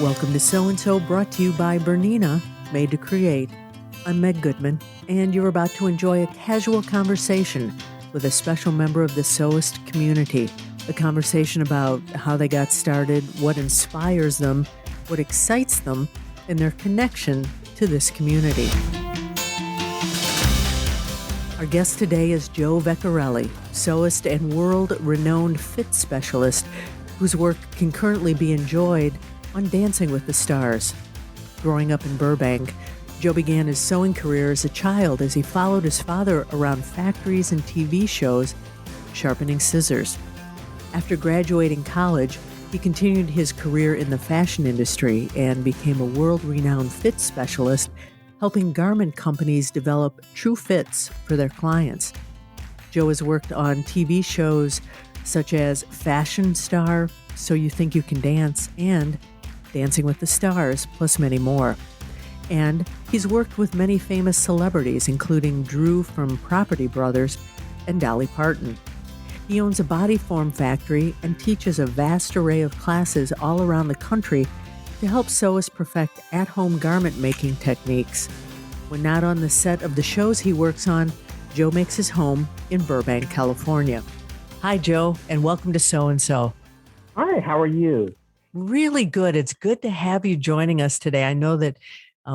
Welcome to So and So, brought to you by Bernina, made to create. I'm Meg Goodman, and you're about to enjoy a casual conversation with a special member of the sewist community. A conversation about how they got started, what inspires them, what excites them, and their connection to this community. Our guest today is Joe Vecchiarelli, sewist and world-renowned fit specialist, whose work can currently be enjoyed on Dancing with the Stars. Growing up in Burbank, Joe began his sewing career as a child as he followed his father around factories and TV shows, sharpening scissors. After graduating college, he continued his career in the fashion industry and became a world-renowned fit specialist, helping garment companies develop true fits for their clients. Joe has worked on TV shows such as Fashion Star, So You Think You Can Dance, and Dancing with the Stars, plus many more. And he's worked with many famous celebrities, including Drew from Proprietary Brothers and Dolly Parton. He owns a body form factory and teaches a vast array of classes all around the country to help sewists perfect at-home garment making techniques. When not on the set of the shows he works on, Joe makes his home in Burbank, California. Hi, Joe, and welcome to So and So. Hi, how are you? Really good. It's good to have you joining us today. I know that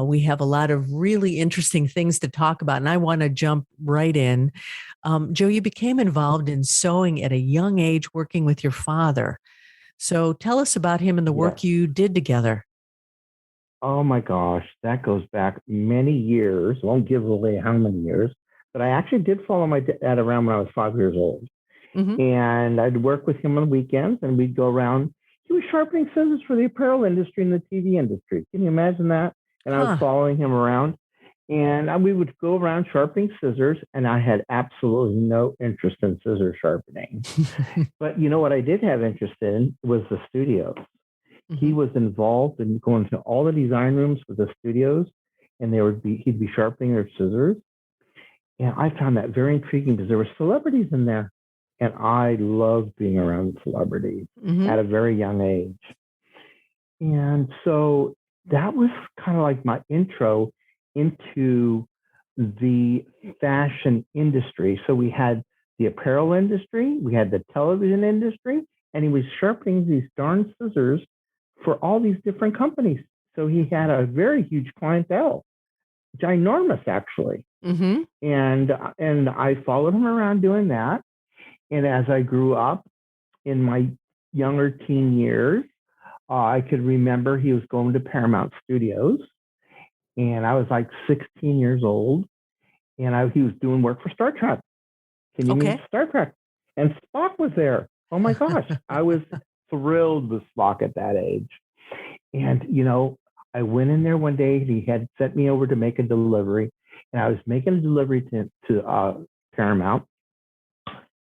we have a lot of really interesting things to talk about, and I want to jump right in. Joe, you became involved in sewing at a young age, working with your father. So tell us about him and the Yes. work you did together. Oh my gosh, that goes back many years. Won't give away how many years, but I actually did follow my dad around when I was 5 years old. Mm-hmm. And I'd work with him on the weekends and we'd go around. He was sharpening scissors for the apparel industry and the TV industry. Can you imagine that? And I was Huh. following him around. And we would go around sharpening scissors, and I had absolutely no interest in scissor sharpening. But you know what I did have interest in was the studios. He Mm-hmm. was involved in going to all the design rooms with the studios, and he'd be sharpening their scissors. And I found that very intriguing because there were celebrities in there, and I loved being around celebrities Mm-hmm. at a very young age. And so that was kind of like my intro into the fashion industry. So we had the apparel industry, we had the television industry, and he was sharpening these darn scissors for all these different companies. So he had a very huge clientele, ginormous actually. Mm-hmm. And I followed him around doing that. And as I grew up in my younger teen years, I could remember he was going to Paramount Studios, and I was like 16 years old, and he was doing work for Star Trek. Can you mean Okay. Star Trek? And Spock was there. Oh my gosh, I was thrilled with Spock at that age. And I went in there one day. And he had sent me over to make a delivery, and I was making a delivery to Paramount,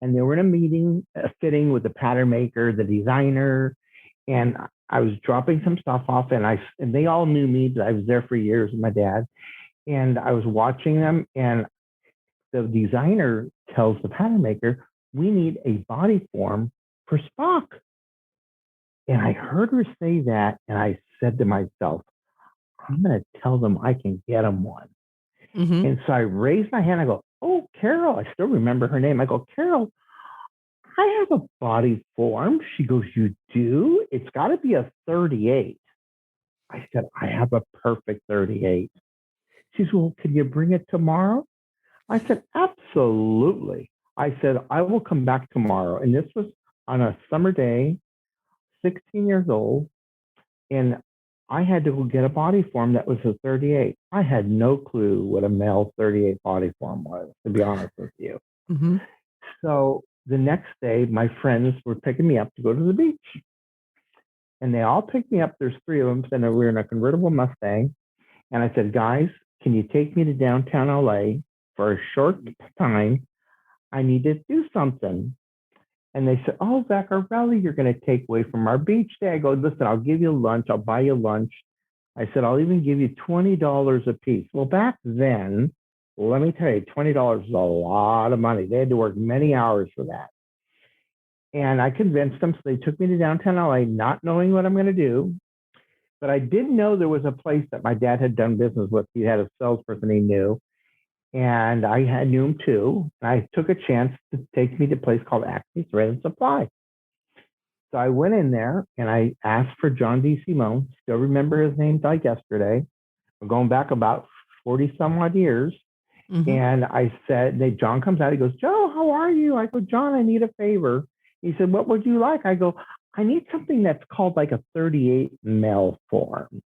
and they were in a meeting, a fitting with the pattern maker, the designer, and I was dropping some stuff off, and they all knew me because I was there for years with my dad, and I was watching them, and the designer tells the pattern maker, "We need a body form for Spock." And I heard her say that, and I said to myself, "I'm going to tell them I can get him one." Mm-hmm. And so I raised my hand. I go, "Oh, Carol!" I still remember her name. I go, "Carol, I have a body form." She goes, "You do? It's got to be a 38." I said, "I have a perfect 38." She said, "Well, can you bring it tomorrow?" I said, "Absolutely." I said, "I will come back tomorrow." And this was on a summer day, 16 years old. And I had to go get a body form that was a 38. I had no clue what a male 38 body form was, to be honest with you. Mm-hmm. So the next day, my friends were picking me up to go to the beach. And they all picked me up. There's three of them. And we were in a convertible Mustang. And I said, "Guys, can you take me to downtown LA for a short time? I need to do something." And they said, "Oh, Vecchiarelli, you're going to take away from our beach day." I go, "Listen, I'll give you lunch. I'll buy you lunch." I said, "I'll even give you $20 a piece." Well, back then, let me tell you, $20 is a lot of money. They had to work many hours for that. And I convinced them. So they took me to downtown LA, not knowing what I'm going to do. But I didn't know there was a place that my dad had done business with. He had a salesperson he knew, and I knew him too. And I took a chance to take me to a place called Acme Thread and Supply. So I went in there and I asked for John D. Simone. Still remember his name like yesterday. We're going back about 40 some odd years. Mm-hmm. And I said, John comes out. He goes, Joe, how are you? I go, John, I need a favor. He said, what would you like? I go, I need something that's called like a 38 mail form.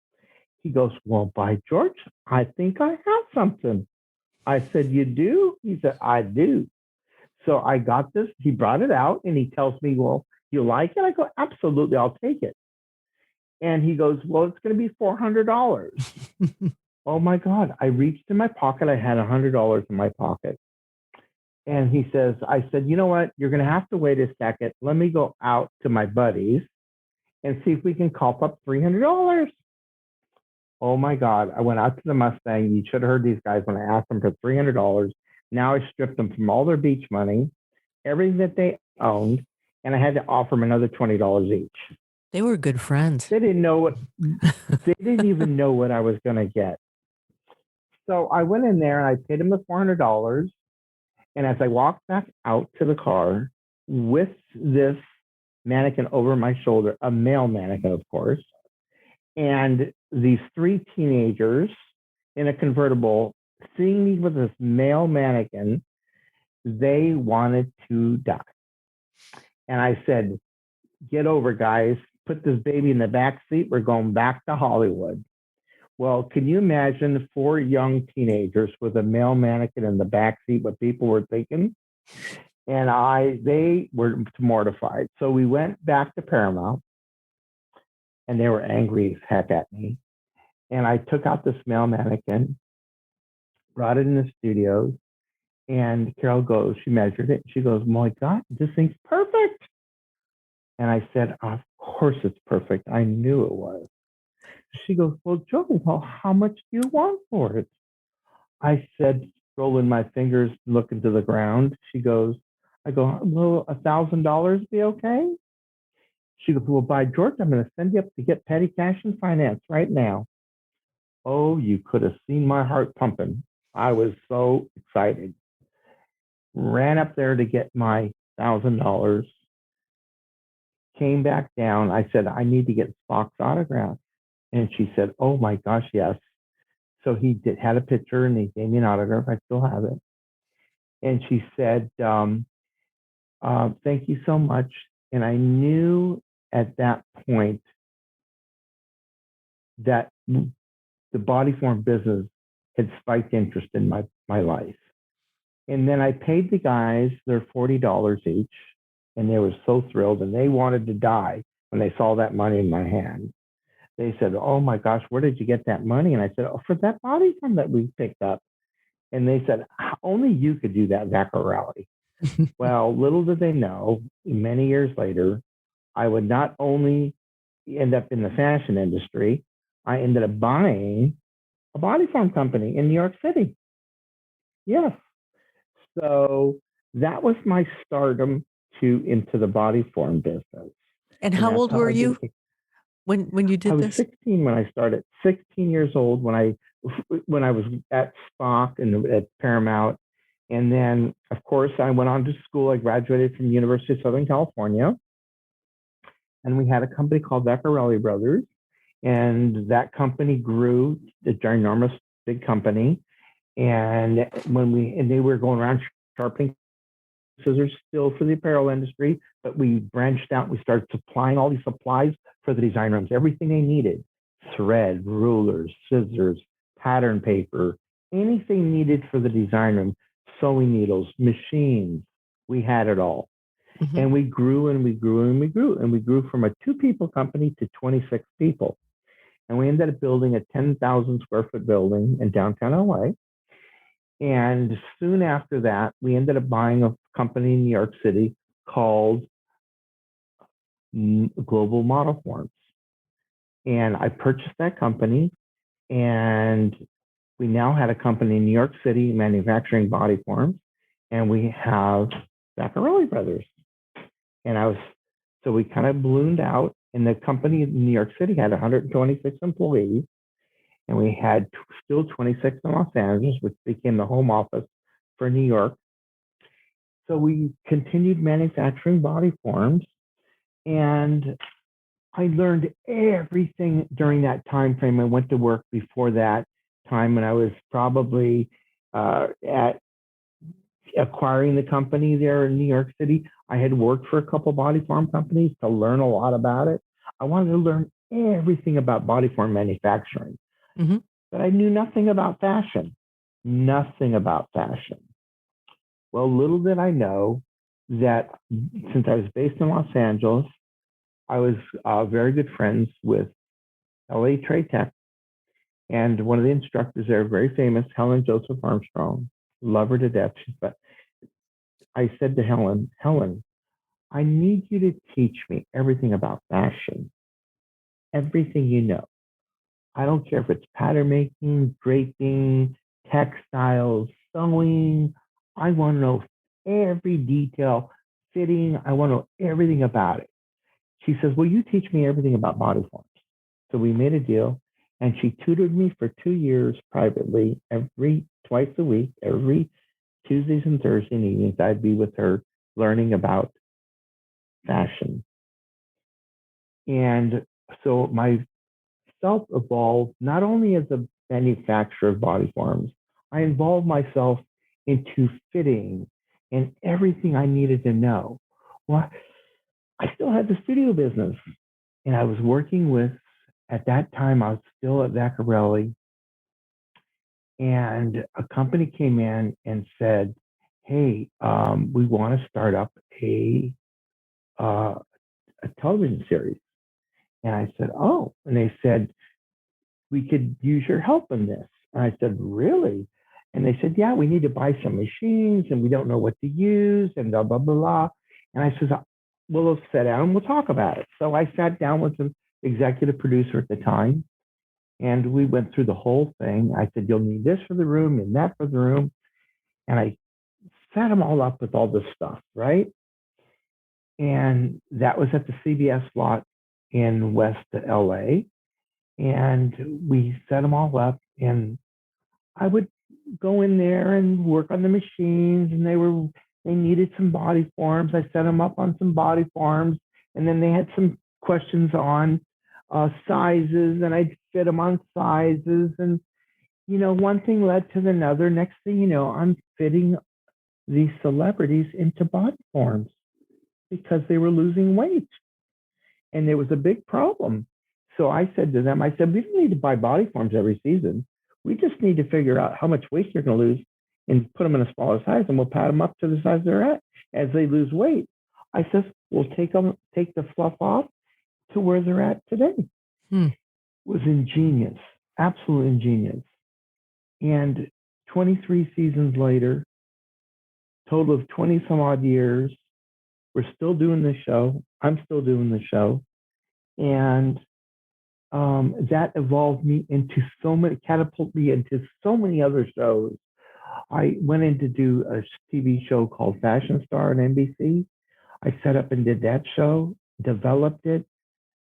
He goes, well, by George, I think I have something. I said, you do? He said, I do. So I got this. He brought it out and he tells me, well, you like it? I go, absolutely, I'll take it. And he goes, well, it's going to be $400. Oh my God. I reached in my pocket. I had $100 in my pocket. And he says, I said, you know what? You're going to have to wait a second. Let me go out to my buddies and see if we can cough up $300. Oh my God. I went out to the Mustang. You should have heard these guys when I asked them for $300. Now I stripped them from all their beach money, everything that they owned, and I had to offer them another $20 each. They were good friends. They didn't even know what I was going to get. So I went in there and I paid them the $400. And as I walked back out to the car with this mannequin over my shoulder, a male mannequin, of course, and these three teenagers in a convertible seeing me with this male mannequin, they wanted to die. And I said, get over, guys. Put this baby in the back seat. We're going back to Hollywood. Well, can you imagine 4 young teenagers with a male mannequin in the back seat, what people were thinking? And they were mortified. So we went back to Paramount and they were angry as heck at me. And I took out this male mannequin, brought it in the studios, and Carol goes, she measured it. She goes, my God, this thing's perfect. And I said, of course it's perfect. I knew it was. She goes, well, Joe, well, how much do you want for it? I said, rolling my fingers, looking to the ground. I go, will $1,000 be okay? She goes, well, by George, I'm going to send you up to get petty cash and finance right now. Oh, you could have seen my heart pumping. I was so excited. Ran up there to get my $1,000. Came back down. I said, I need to get Spock's autograph. And she said, oh my gosh, yes. So he had a picture and he gave me an autograph. I still have it. And she said, thank you so much. And I knew at that point that the body form business had spiked interest in my life. And then I paid the guys their $40 each. And they were so thrilled and they wanted to die when they saw that money in my hand. They said, oh my gosh, where did you get that money? And I said, oh, for that body form that we picked up. And they said, only you could do that, Vecchiarelli. Well, little did they know, many years later, I would not only end up in the fashion industry, I ended up buying a body form company in New York City. Yes. So that was my stardom into the body form business. And how old were you when you did this? I was 16 when I started. 16 years old when I was at Spock and at Paramount. And then, of course, I went on to school. I graduated from the University of Southern California. And we had a company called Vecchiarelli Brothers. And that company grew, a ginormous big company. And they were going around sharpening scissors still for the apparel industry, but we branched out. We started supplying all these supplies for the design rooms, everything they needed: thread, rulers, scissors, pattern paper, anything needed for the design room, sewing needles, machines. We had it all. Mm-hmm. And we grew and we grew and we grew. And we grew from a 2-people company to 26 people. And we ended up building a 10,000 square foot building in downtown LA. And soon after that, we ended up buying a company in New York City called Global Model Forms. And I purchased that company, and we now had a company in New York City manufacturing body forms, and we have Vecchiarelli Brothers. And so we kind of ballooned out, And the company in New York City had 126 employees, and we had still 26 in Los Angeles, which became the home office for New York. So we continued manufacturing body forms, and I learned everything during that time frame. I went to work before that time, and I was probably at acquiring the company there in New York City. I had worked for a couple body form companies to learn a lot about it. I wanted to learn everything about body form manufacturing, but I knew nothing about fashion. Nothing about fashion. Well, little did I know that since I was based in Los Angeles, I was very good friends with LA Trade Tech, and one of the instructors there, very famous, Helen Joseph Armstrong. Love her to death. But I said to Helen, I need you to teach me everything about fashion, everything you know. I don't care if it's pattern making, draping, textiles, sewing. I want to know every detail, fitting. I want to know everything about it. She says, will you teach me everything about body forms? So we made a deal, and she tutored me for 2 years privately, twice a week, every Tuesdays and Thursday evenings. I'd be with her learning about fashion. And so my self evolved not only as a manufacturer of body forms, I involved myself into fitting and everything I needed to know. Well, I still had the studio business, and I was working with, at that time, I was still at Vecchiarelli, and a company came in and said, hey, we want to start up uh, a television series. And I said, oh, and they said, we could use your help in this. And I said, really? And they said, yeah, we need to buy some machines and we don't know what to use and blah, blah, blah, blah. And I said, well, let's sit down and we'll talk about it. So I sat down with the executive producer at the time, and we went through the whole thing. I said, you'll need this for the room and that for the room. And I set them all up with all this stuff, right? And that was at the CBS lot in West LA. And we set them all up, and I would go in there and work on the machines, and they needed some body forms. I set them up on some body forms, and then they had some questions on sizes, and I'd fit them on sizes. And one thing led to another. Next thing you know, I'm fitting these celebrities into body forms because they were losing weight, and there was a big problem. So I said to them, we don't need to buy body forms every season. We just need to figure out how much weight you're going to lose and put them in a smaller size, and we'll pad them up to the size they're at as they lose weight. I says, we'll take the fluff off to where they're at today. It was ingenious, absolutely ingenious. And 23 seasons later, total of 20 some odd years, we're still doing the show. I'm still doing the show. And that evolved me catapulted me into so many other shows. I went in to do a TV show called Fashion Star on NBC. I set up and did that show, developed it,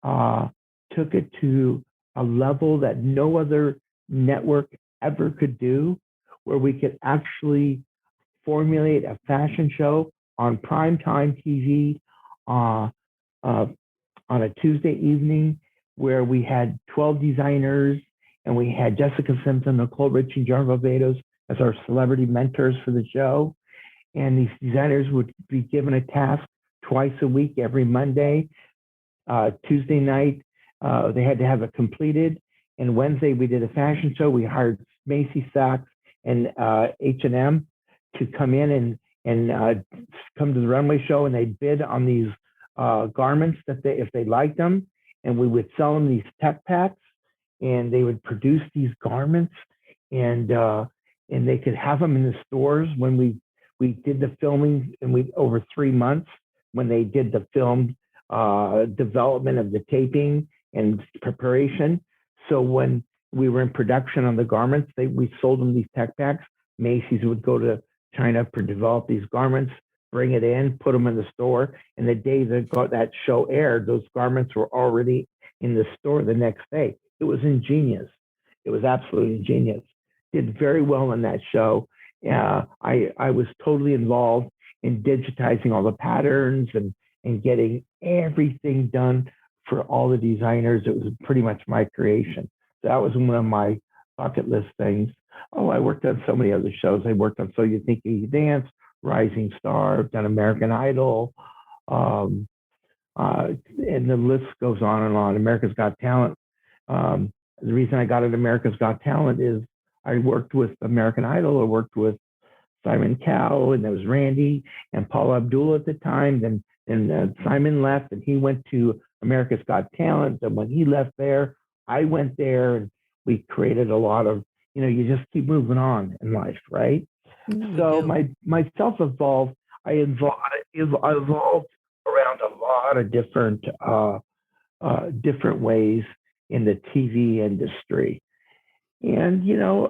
took it to a level that no other network ever could do, where we could actually formulate a fashion show on primetime TV on a Tuesday evening, where we had 12 designers, and we had Jessica Simpson, Nicole Richie, and John Barbados as our celebrity mentors for the show. And these designers would be given a task twice a week, every Monday. Tuesday night, they had to have it completed. And Wednesday, we did a fashion show. We hired Macy, Saks, and H&M to come in and come to the runway show, and they'd bid on these garments if they liked them, and we would sell them these tech packs, and they would produce these garments, and they could have them in the stores when we did the filming, and over 3 months when they did the film development of the taping and preparation. So when we were in production on the garments, we sold them these tech packs. Macy's would go to China to develop these garments. bring it in, put them in the store, and the day that show aired, those garments were already in the store the next day. It was ingenious. It was absolutely ingenious. Did very well in that show. I was totally involved in digitizing all the patterns and getting everything done for all the designers. It was pretty much my creation. So that was one of my bucket list things. Oh, I worked on so many other shows. I worked on So You Think You Dance, Rising Star, I've done American Idol, um, and the list goes on and on. America's Got Talent. The reason I got at America's Got Talent is I worked with American Idol. I worked with Simon Cowell, and there was Randy and Paul Abdul at the time. Then Simon left, and he went to America's Got Talent. And when he left there, I went there, and we created a lot of, you just keep moving on in life, right? So myself evolved. I evolved around a lot of different ways in the TV industry. And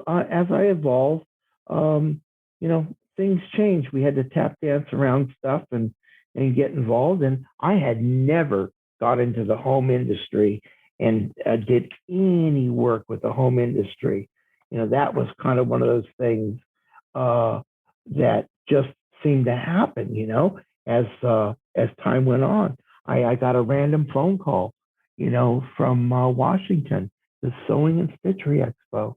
as I evolved, um, things changed. We had to tap dance around stuff and get involved. And I had never got into the home industry and did any work with the home industry. That was kind of one of those things that just seemed to happen. As time went on. I got a random phone call, from Washington, the Sewing and Stitchery Expo,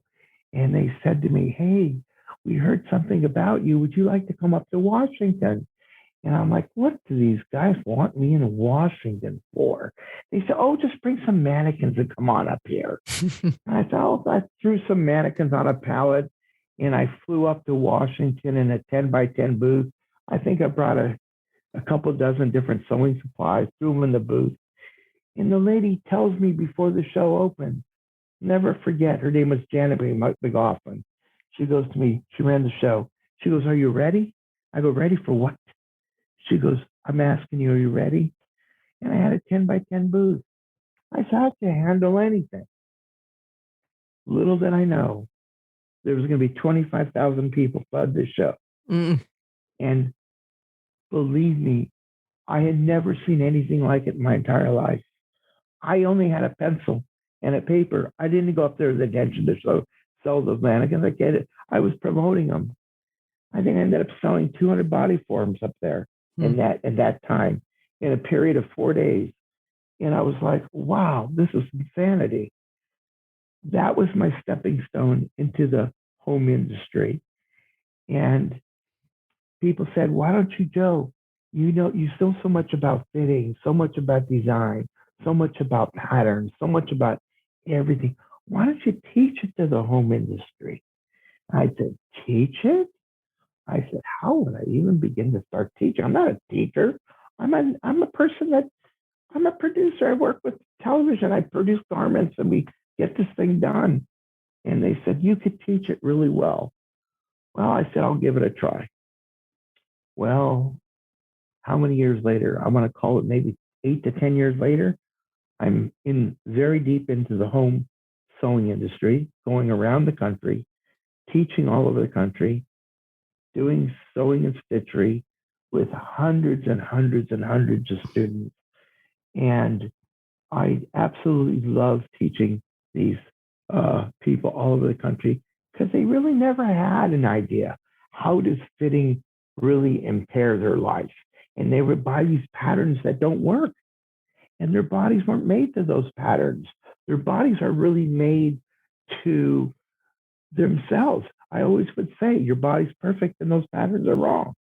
and they said to me, "Hey, we heard something about you. Would you like to come up to Washington?" And I'm like, "What do these guys want me in Washington for?" They said, "Oh, just bring some mannequins and come on up here." And I thought, I threw some mannequins on a pallet and I flew up to Washington in a 10 by 10 booth. I think I brought a couple dozen different sewing supplies, threw them in the booth. And the lady tells me before the show opened, never forget, her name was Janet McLaughlin. She goes to me, she ran the show. She goes, "Are you ready?" I go, "Ready for what?" She goes, "I'm asking you, are you ready?" And I had a 10 by 10 booth. I said, "I can handle anything." Little did I know, there was going to be 25,000 people flood this show. Mm. And believe me, I had never seen anything like it in my entire life. I only had a pencil and a paper. I didn't go up there with the intention to sell those mannequins. I get it. I was promoting them. I think I ended up selling 200 body forms up there in that time in a period of 4 days. And I was like, wow, this is insanity. That was my stepping stone into the home industry. And people said, "Why don't you, Joe? You know so much about fitting, so much about design, so much about patterns, so much about everything. Why don't you teach it to the home industry?" I said, "Teach it?" I said, "How would I even begin to start teaching? I'm not a teacher. I'm a person that I'm a producer. I work with television. I produce garments and we get this thing done." And they said, "You could teach it really well." Well, I said, "I'll give it a try." Well, how many years later? I want to call it maybe 8 to 10 years later. I'm in very deep into the home sewing industry, going around the country, teaching all over the country, doing sewing and stitchery with hundreds and hundreds and hundreds of students. And I absolutely love teaching these people all over the country because they really never had an idea how does fitting really impair their life. And they would buy these patterns that don't work, and their bodies weren't made to those patterns. Their bodies are really made to themselves. I always would say your body's perfect and those patterns are wrong.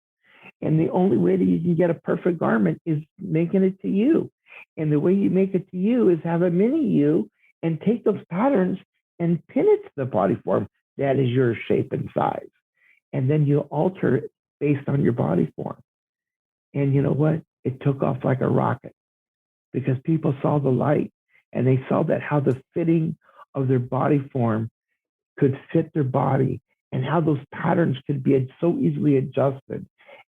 And the only way that you can get a perfect garment is making it to you. And the way you make it to you is have a mini you and take those patterns and pin it to the body form that is your shape and size. And then you alter it based on your body form. And you know what? It took off like a rocket because people saw the light and they saw that how the fitting of their body form could fit their body and how those patterns could be so easily adjusted.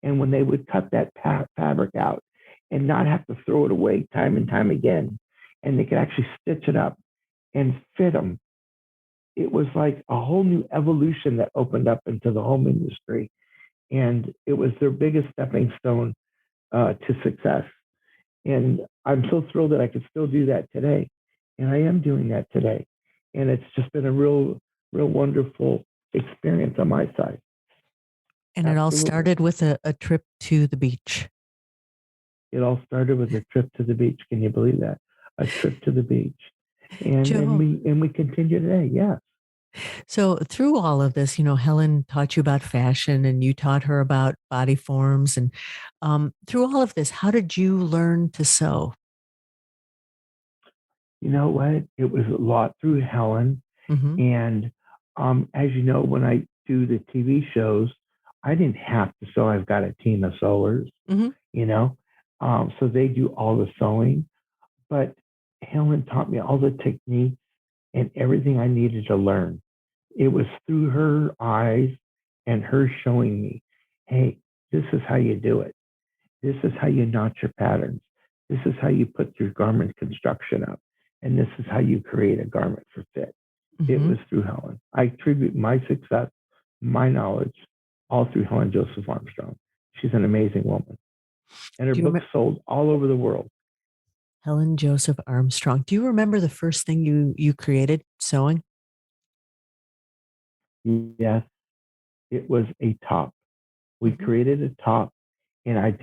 And when they would cut that fabric out and not have to throw it away time and time again, and they could actually stitch it up and fit them, it was like a whole new evolution that opened up into the home industry. And it was their biggest stepping stone to success. And I'm so thrilled that I could still do that today. And I am doing that today. And it's just been a real wonderful experience on my side. And it all Absolutely. started with a trip to the beach. It all started with a trip to the beach. Can you believe that? A trip to the beach. Joe, And we continue today. Yes. so through all of this, Helen taught you about fashion and you taught her about body forms. And through all of this, how did you learn to sew? You know what? It was a lot through Helen. Mm-hmm. And as you know, when I do the TV shows, I didn't have to sew. I've got a team of sewers, Mm-hmm. you know, so they do all the sewing. But Helen taught me all the techniques and everything I needed to learn. It was through her eyes and her showing me, hey, this is how you do it. This is how you notch your patterns. This is how you put your garment construction up. And this is how you create a garment for fit. It Mm-hmm. was through Helen. I attribute my success, my knowledge, all through Helen Joseph Armstrong. She's an amazing woman. And her Do you books remember sold all over the world. Helen Joseph Armstrong? Do you remember the first thing you created sewing? Yes, it was a top. We Mm-hmm. created a top, and I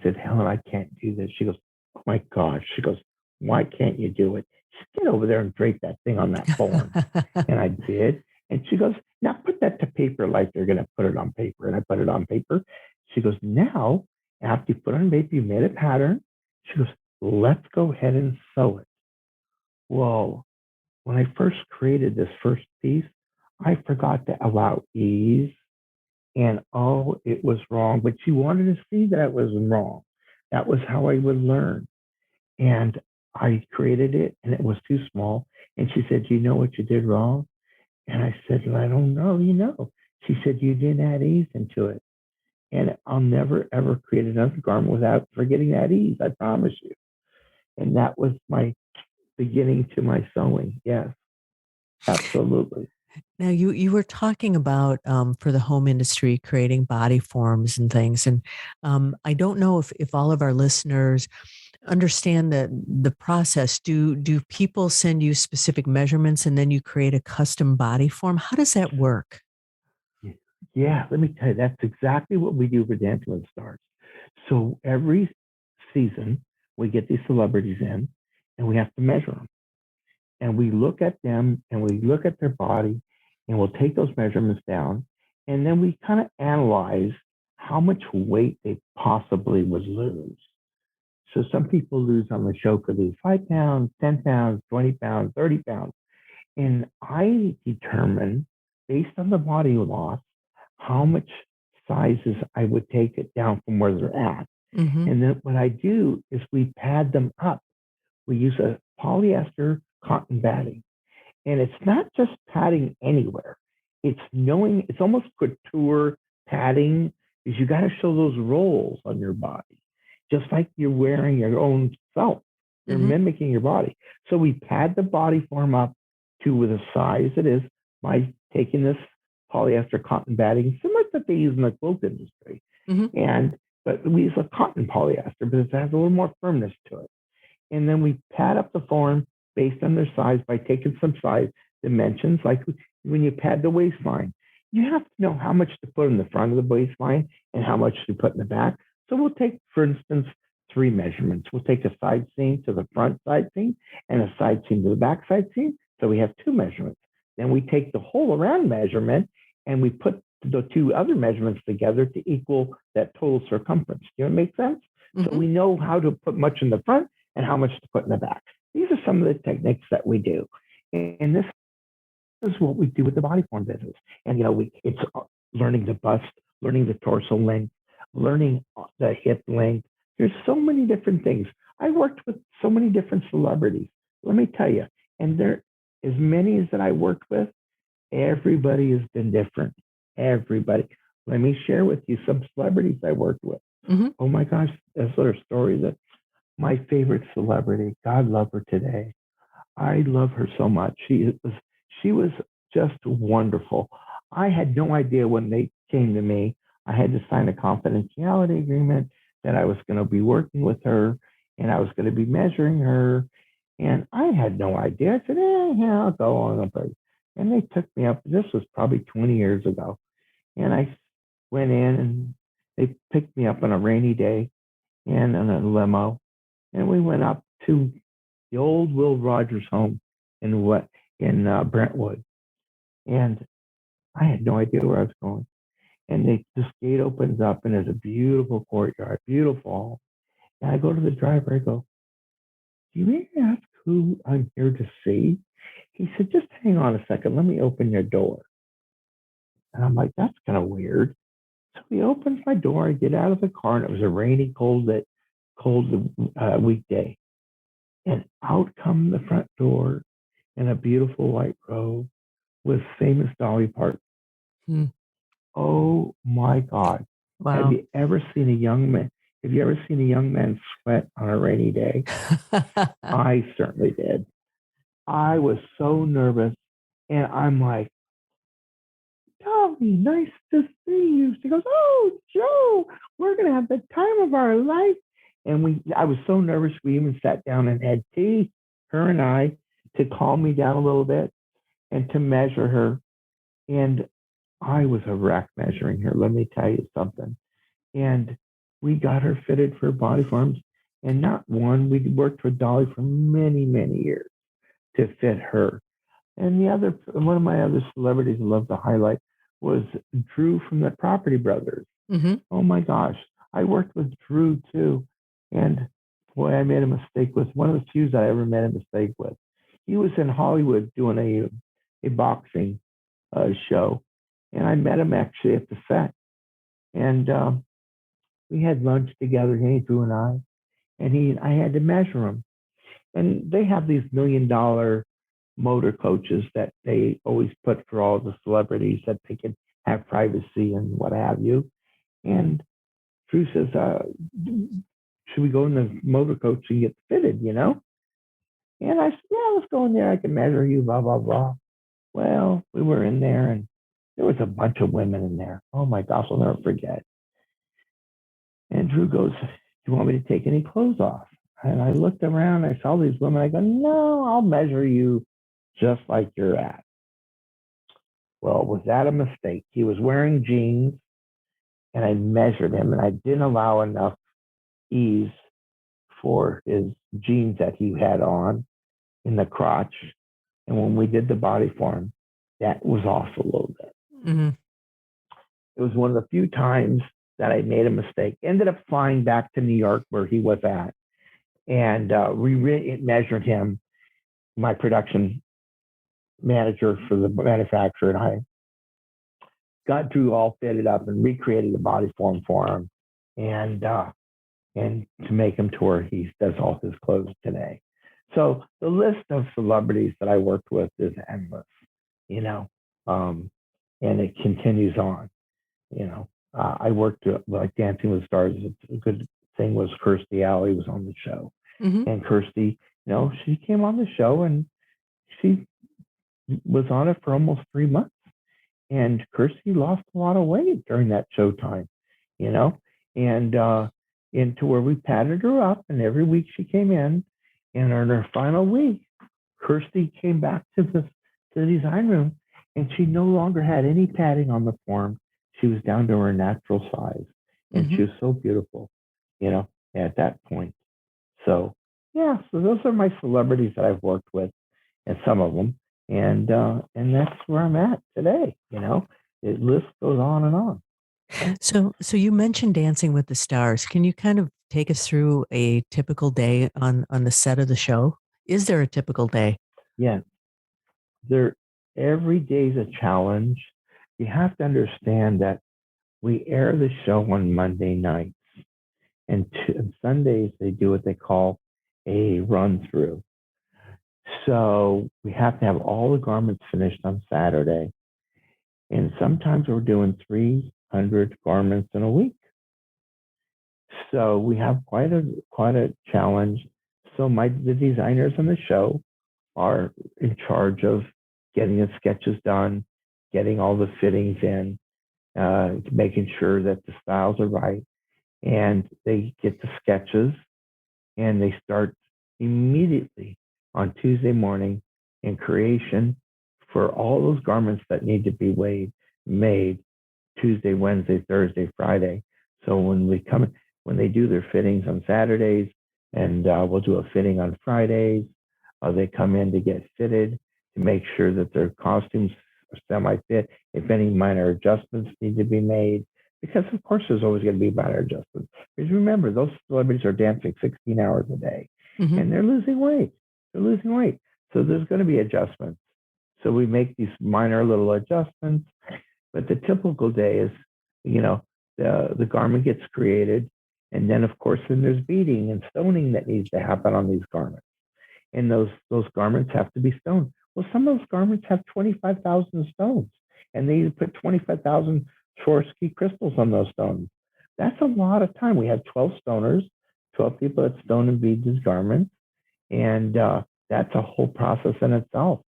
said, Helen, I can't do this. She goes, oh my gosh. She goes, why can't you do it? Just get over there and drape that thing on that form. And I did. And she goes, now put that to paper like you're going to put it on paper. And I put it on paper. She goes, now, after you put it on paper, you made a pattern. She goes, let's go ahead and sew it. Well, when I first created this first piece, I forgot to allow ease. And oh, it was wrong. But she wanted to see that it was wrong. That was how I would learn. And I created it and it was too small. And she said, you know what you did wrong? And I said, I don't know, She said, you didn't add ease into it. And I'll never, ever create another garment without forgetting that ease, I promise you. And that was my beginning to my sewing. Yes, absolutely. Now you were talking about for the home industry creating body forms and things, and I don't know if all of our listeners understand the process. Do people send you specific measurements and then you create a custom body form? How does that work? Yeah, let me tell you, that's exactly what we do for Dancing with the Stars. So every season, we get these celebrities in and we have to measure them. And we look at them and we look at their body and we'll take those measurements down. And then we kind of analyze how much weight they possibly would lose. So some people lose on the show could lose 5 pounds, 10 pounds, 20 pounds, 30 pounds. And I determine based on the body loss how much sizes I would take it down from where they're at. Mm-hmm. And then what I do is we pad them up. We use a polyester cotton batting. And it's not just padding anywhere. It's knowing, it's almost couture padding because you got to show those rolls on your body, just like you're wearing your own self. You're Mm-hmm. mimicking your body. So we pad the body form up to the size it is by taking this polyester cotton batting, similar to what they use in the quilt industry. Mm-hmm. And but we use a cotton polyester because it has a little more firmness to it. And then we pad up the form based on their size by taking some size dimensions, like when you pad the waistline. You have to know how much to put in the front of the waistline and how much to put in the back. So we'll take, for instance, 3 measurements. We'll take a side seam to the front side seam and a side seam to the back side seam. So we have 2 measurements. Then we take the whole around measurement and we put the 2 other measurements together to equal that total circumference. Do you know what makes sense? Mm-hmm. So we know how to put much in the front and how much to put in the back. These are some of the techniques that we do. And this is what we do with the body form business. And, it's learning the bust, learning the torso length, learning the hip length. There's so many different things. I worked with so many different celebrities. Let me tell you, and there, as many as that I worked with, everybody has been different. Everybody. Let me share with you some celebrities I worked with. Mm-hmm. Oh my gosh, that's sort of story that my favorite celebrity, God love her today. I love her so much. She was just wonderful. I had no idea when they came to me. I had to sign a confidentiality agreement that I was going to be working with her and I was going to be measuring her. And I had no idea. I said, yeah, I'll go on. And they took me up. This was probably 20 years ago. And I went in and they picked me up on a rainy day and in a limo. And we went up to the old Will Rogers home in Brentwood. And I had no idea where I was going. And this gate opens up and there's a beautiful courtyard, beautiful. And I go to the driver, I go, do you mean to ask who I'm here to see? He said, just hang on a second, let me open your door. And I'm like, that's kind of weird. So he opens my door, I get out of the car, and it was a rainy, cold weekday. And out come the front door in a beautiful white robe with famous Dolly Parton. Hmm. Oh my God. Wow. Have you ever seen a young man? Have you ever seen a young man sweat on a rainy day? I certainly did. I was so nervous. And I'm like, Dolly, nice to see you. She goes, oh, Joe, we're going to have the time of our life. And I was so nervous. We even sat down and had tea, her and I, to calm me down a little bit and to measure her. And I was a wreck measuring her. Let me tell you something. And we got her fitted for body forms. And not one, we worked with Dolly for many, many years to fit her. And one of my other celebrities I love to highlight was Drew from the Property Brothers. Mm-hmm. Oh my gosh. I worked with Drew too. And boy, I made a mistake with one of the few that I ever made a mistake with. He was in Hollywood doing a boxing show. And I met him actually at the set. And we had lunch together, Drew and I. And I had to measure him. And they have these $1 million motor coaches that they always put for all the celebrities that they can have privacy and what have you. And Drew says, should we go in the motor coach and get fitted, And I said, yeah, let's go in there. I can measure you, blah, blah, blah. Well, we were in there and there was a bunch of women in there. Oh my gosh, I'll never forget. And Drew goes, do you want me to take any clothes off? And I looked around, I saw these women. I go, no, I'll measure you just like you're at. Well, was that a mistake? He was wearing jeans and I measured him and I didn't allow enough ease for his jeans that he had on in the crotch. And when we did the body form, that was off a little bit. Mm-hmm. It was one of the few times that I made a mistake. Ended up flying back to New York where he was at. And we measured him, my production manager for the manufacturer, and I got Drew all fitted up and recreated the body form for him, and to make him to where he does all his clothes today. So the list of celebrities that I worked with is endless, and it continues on. I worked like Dancing with Stars. A good thing was Kirstie Alley was on the show, Mm-hmm. and Kirstie, she came on the show and she was on it for almost 3 months. And Kirstie lost a lot of weight during that showtime, and into where we patted her up, and every week she came in, and on her final week, Kirstie came back to the design room, and she no longer had any padding on the form. She was down to her natural size, and Mm-hmm. she was so beautiful, at that point. So yeah, so those are my celebrities that I've worked with, and some of them, and that's where I'm at today. The list goes on and on. So you mentioned Dancing with the Stars. Can you kind of take us through a typical day on the set of the show? Is there a typical day? Yeah, every day is a challenge. You have to understand that we air the show on Monday nights, and Sundays they do what they call a run through. So we have to have all the garments finished on Saturday. And sometimes we're doing 300 garments in a week. So we have quite a challenge. So the designers on the show are in charge of getting the sketches done, getting all the fittings in. making sure that the styles are right. And they get the sketches and they start immediately on Tuesday morning in creation for all those garments that need to be made Tuesday, Wednesday, Thursday, Friday. So when they do their fittings on Saturdays, and we'll do a fitting on Fridays, they come in to get fitted to make sure that their costumes are semi-fit. If any minor adjustments need to be made, because of course there's always going to be minor adjustments. Because remember, those celebrities are dancing 16 hours a day, and they're losing weight. They're losing weight, so there's going to be adjustments. So we make these minor little adjustments, but the typical day is, the garment gets created, and then of course then there's beading and stoning that needs to happen on these garments, and those garments have to be stoned. Well, some of those garments have 25,000 stones, and they put 25,000 Swarovski crystals on those stones. That's a lot of time. We have 12 stoners, 12 people that stone and bead these garments, and that's a whole process in itself.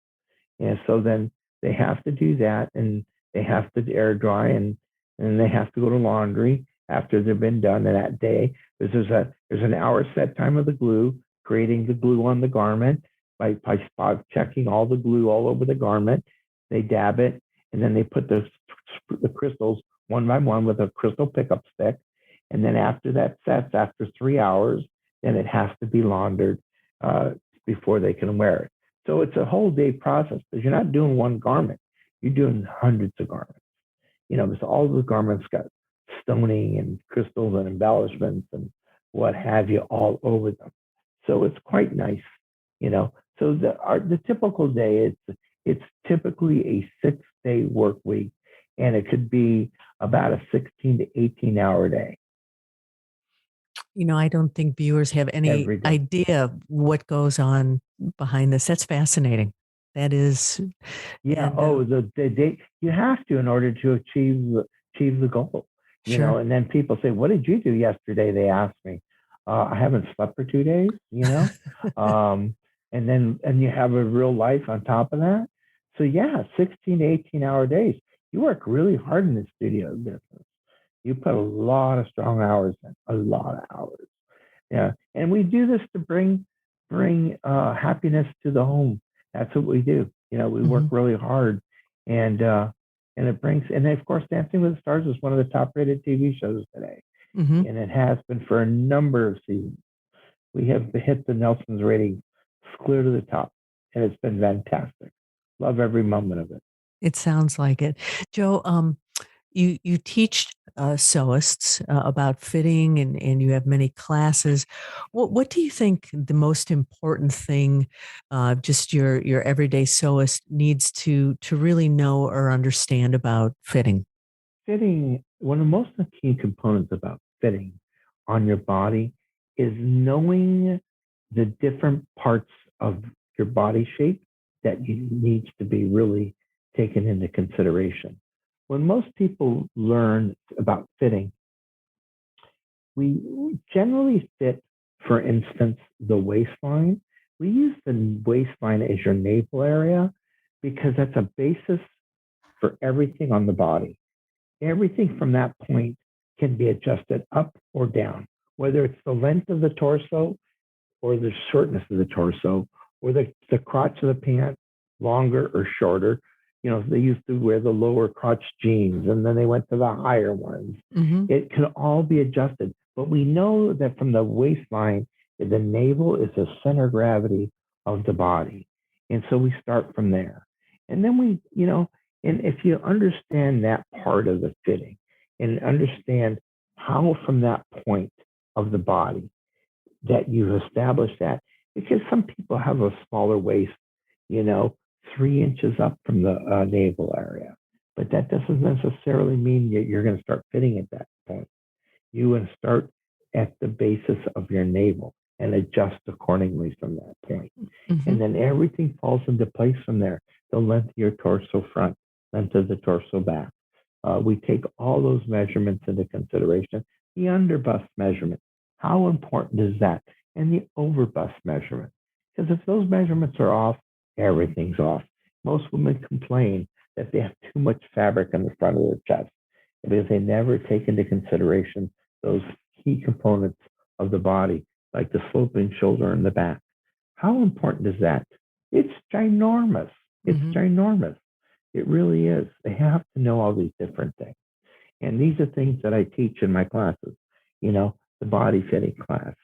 And so then they have to do that, and they have to air dry, and they have to go to laundry after they've been done that day. There's an hour set time of the glue, creating the glue on the garment by spot checking all the glue all over the garment. They dab it, and then they put the crystals one by one with a crystal pickup stick. And then after that sets, after 3 hours, then it has to be laundered before they can wear it. So it's a whole day process, because you're not doing one garment, you're doing hundreds of garments. Because all the garments got stoning and crystals and embellishments and what have you all over them. So it's quite nice. So the typical day, it's typically a 6-day work week, and it could be about a 16 to 18-hour day. I don't think viewers have any idea what goes on behind this. That's fascinating. That is. Yeah. The day you have to in order to achieve the goal. Sure. And then people say, "What did you do yesterday?" They ask me. I haven't slept for 2 days. And you have a real life on top of that. So yeah, 16 to 18-hour days. You work really hard in the studio business. You put a lot of strong hours in, a lot of hours. Yeah, and we do this to bring happiness to the home. That's what we do. We work really hard, and it brings. And of course, Dancing with the Stars is one of the top-rated TV shows today, and it has been for a number of seasons. We have hit the Nelson's rating clear to the top, and it's been fantastic. Love every moment of it. It sounds like it, Joe. You teach sewists about fitting, and you have many classes. What do you think the most important thing just your everyday sewist needs to really know or understand about fitting? Fitting, one of the most key components about fitting on your body is knowing the different parts of your body shape that needs to be really taken into consideration. When most people learn about fitting, we generally fit, for instance, the waistline. We use the waistline as your navel area because that's a basis for everything on the body. Everything from that point can be adjusted up or down, whether it's the length of the torso or the shortness of the torso or the crotch of the pant, longer or shorter. They used to wear the lower crotch jeans, and then they went to the higher ones. It can all be adjusted. But we know that from the waistline, the navel is the center of gravity of the body. And so we start from there. And then and if you understand that part of the fitting and understand how from that point of the body that you've established that, because some people have a smaller waist, 3 inches up from the navel area. But that doesn't necessarily mean that you're going to start fitting at that point. You would start at the basis of your navel and adjust accordingly from that point. And then everything falls into place from there. The length of your torso front, length of the torso back. We take all those measurements into consideration. The underbust measurement, how important is that? And the overbust measurement. Because if those measurements are off, everything's off. Most women complain that they have too much fabric in the front of their chest. because they never take into consideration those key components of the body, like the sloping shoulder and the back. How important is that? It's ginormous. It's Mm-hmm. ginormous. It really is. They have to know all these different things. And these are things that I teach in my classes, the body fitting class,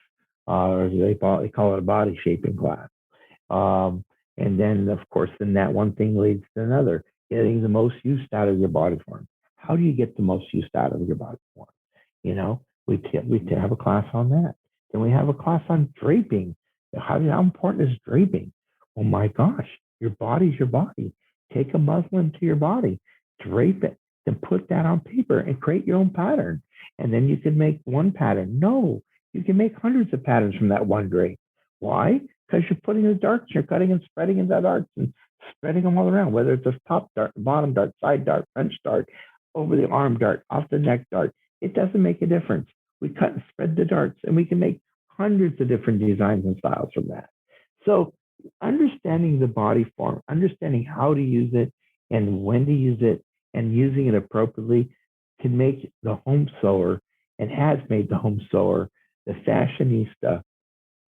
or they call it a body shaping class. Um, and then, of course, then that one thing leads to another, getting the most use out of your body form. How do you get the most use out of your body form? We have a class on that. Then we have a class on draping. How important is draping? Oh my gosh, your body's your body. Take a muslin to your body, drape it, then put that on paper and create your own pattern. And then you can make one pattern. No, you can make hundreds of patterns from that one drape. Why? Because you're putting the darts, you're cutting and spreading in that darts and spreading them all around, whether it's a top dart, bottom dart, side dart, French dart, over the arm dart, off the neck dart. It doesn't make a difference. We cut and spread the darts, and we can make hundreds of different designs and styles from that. So, understanding the body form, understanding how to use it and when to use it, and using it appropriately can make the home sewer, and has made the home sewer, the fashionista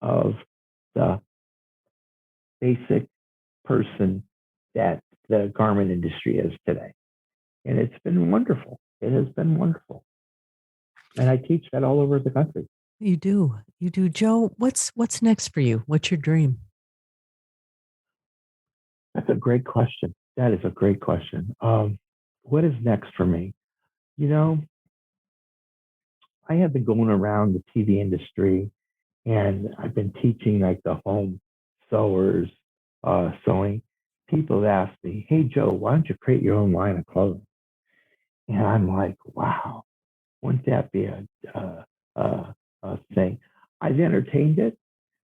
of the basic person that the garment industry is today. And it's been wonderful. It has been wonderful. And I teach that all over the country. You do. You do. Joe, what's next for you? What's your dream? That's a great question. That is a great question. What is next for me? You know, I have been going around the TV industry, and I've been teaching like the home sewers, sewing. People have asked me, "Hey Joe, why don't you create your own line of clothing?" And I'm like, "Wow, wouldn't that be a thing?" I've entertained it.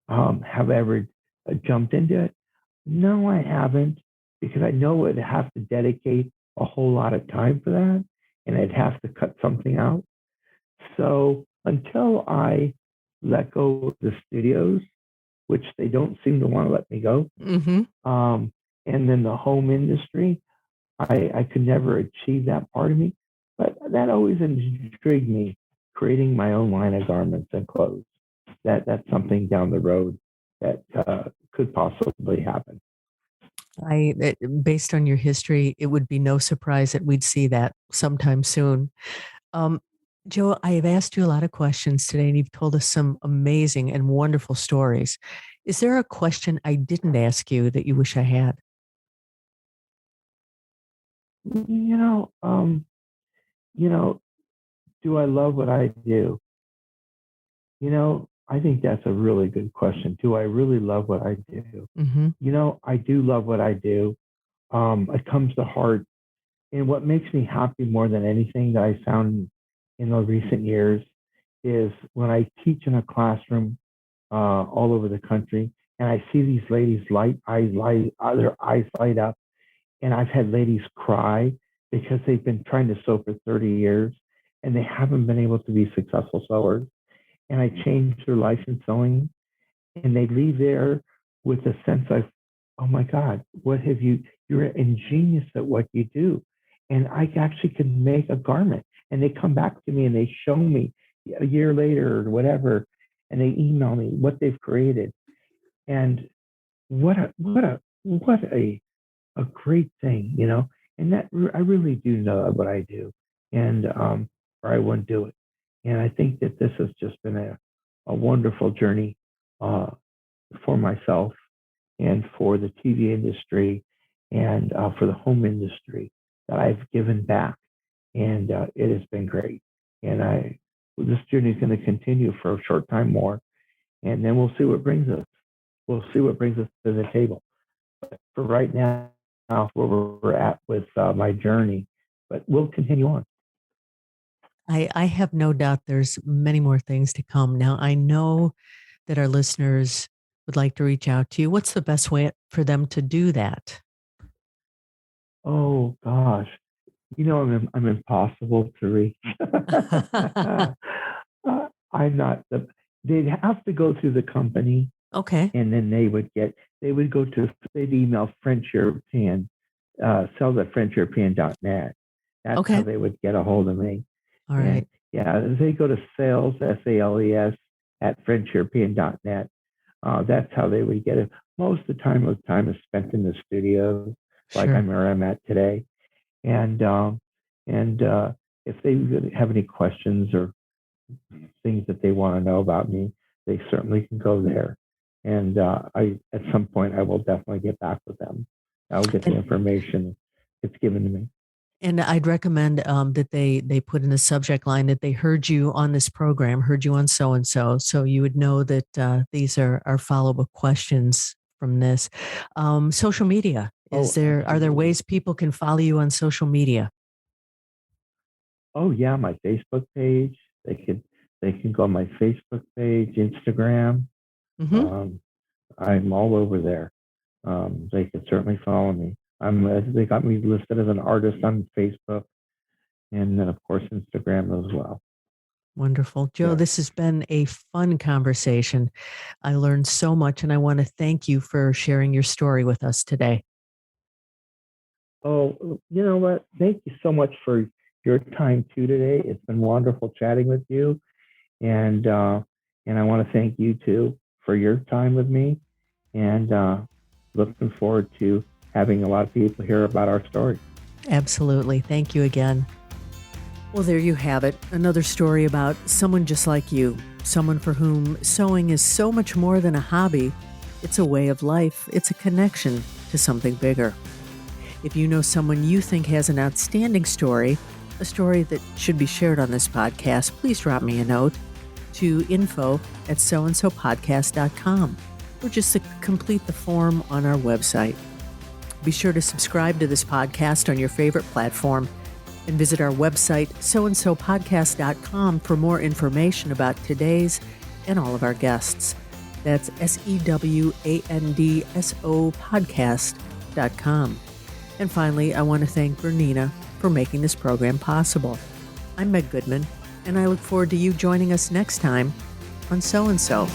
Have I ever jumped into it? No, I haven't, because I know I'd have to dedicate a whole lot of time for that, and I'd have to cut something out. So until I let go of the studios, which they don't seem to want to let me go, Mm-hmm. and then the home industry, I could never achieve that part of me. But that always intrigued me, creating my own line of garments and clothes. That's something down the road that could possibly happen. Based on your history, it would be no surprise that we'd see that sometime soon. Um, Joe, I have asked you a lot of questions today, and you've told us some amazing and wonderful stories. Is there a question I didn't ask you that you wish I had? You know, um, you know, do I love what I do? I think that's a really good question. Do I really love what I do? Mm-hmm. I do love what I do. It comes to heart. And what makes me happy more than anything that I found in the recent years is when I teach in a classroom all over the country, and I see these ladies their eyes light up, and I've had ladies cry because they've been trying to sew for 30 years and they haven't been able to be successful sewers. And I changed their life in sewing, and they leave there with a sense of, oh my God, you're ingenious at what you do. And I actually can make a garment. And they come back to me and they show me a year later or whatever, and they email me what they've created. And what a great thing. And that I really do know what I do, and or I wouldn't do it. And I think that this has just been a wonderful journey uh, for myself and for the TV industry and for the home industry that I've given back, and it has been great. And this journey is going to continue for a short time more, and then we'll see what brings us. We'll see what brings us to the table. For right now, where we're at with my journey, but we'll continue on. I have no doubt there's many more things to come. Now, I know that our listeners would like to reach out to you. What's the best way for them to do that? Oh gosh, I'm impossible to reach. I'm not the. They'd have to go through the company, Okay. and then they'd email French European, sales at FrenchEuropean.net, That's how Okay. they would get a hold of me. All And right. yeah, they go to sales, SALES, at FrenchEuropean.net. That's how they would get it. Most of the time is spent in the studio, like Sure. where I'm at today. And if they really have any questions or things that they want to know about me, they certainly can go there. And at some point, I will definitely get back with them. I'll get the And information it's given to me. and I'd recommend that they put in the subject line that they heard you on this program, heard you on so and so, so you would know that these are follow up questions from this. Social media. Oh, Are there absolutely. ways people can follow you on social media? Oh yeah, my Facebook page. They can go on my Facebook page, Instagram. Mm-hmm. Um, I'm all over there. They can certainly follow me. They got me listed as an artist on Facebook, and then of course Instagram as well. Wonderful. Joe, Yeah. this has been a fun conversation. I learned so much, and I want to thank you for sharing your story with us today. Oh, you know what? Thank you so much for your time too today. It's been wonderful chatting with you, and I want to thank you too for your time with me, and looking forward to having a lot of people hear about our story. Absolutely. Thank you again. Well, there you have it. Another story about someone just like you, someone for whom sewing is so much more than a hobby. It's a way of life, it's a connection to something bigger. If you know someone you think has an outstanding story, a story that should be shared on this podcast, please drop me a note to info@sewandsopodcast.com or just to complete the form on our website. Be sure to subscribe to this podcast on your favorite platform and visit our website, sewandsopodcast.com, for more information about today's and all of our guests. That's SEWANDSO podcast.com. And finally, I want to thank Bernina for making this program possible. I'm Meg Goodman, and I look forward to you joining us next time on So and So.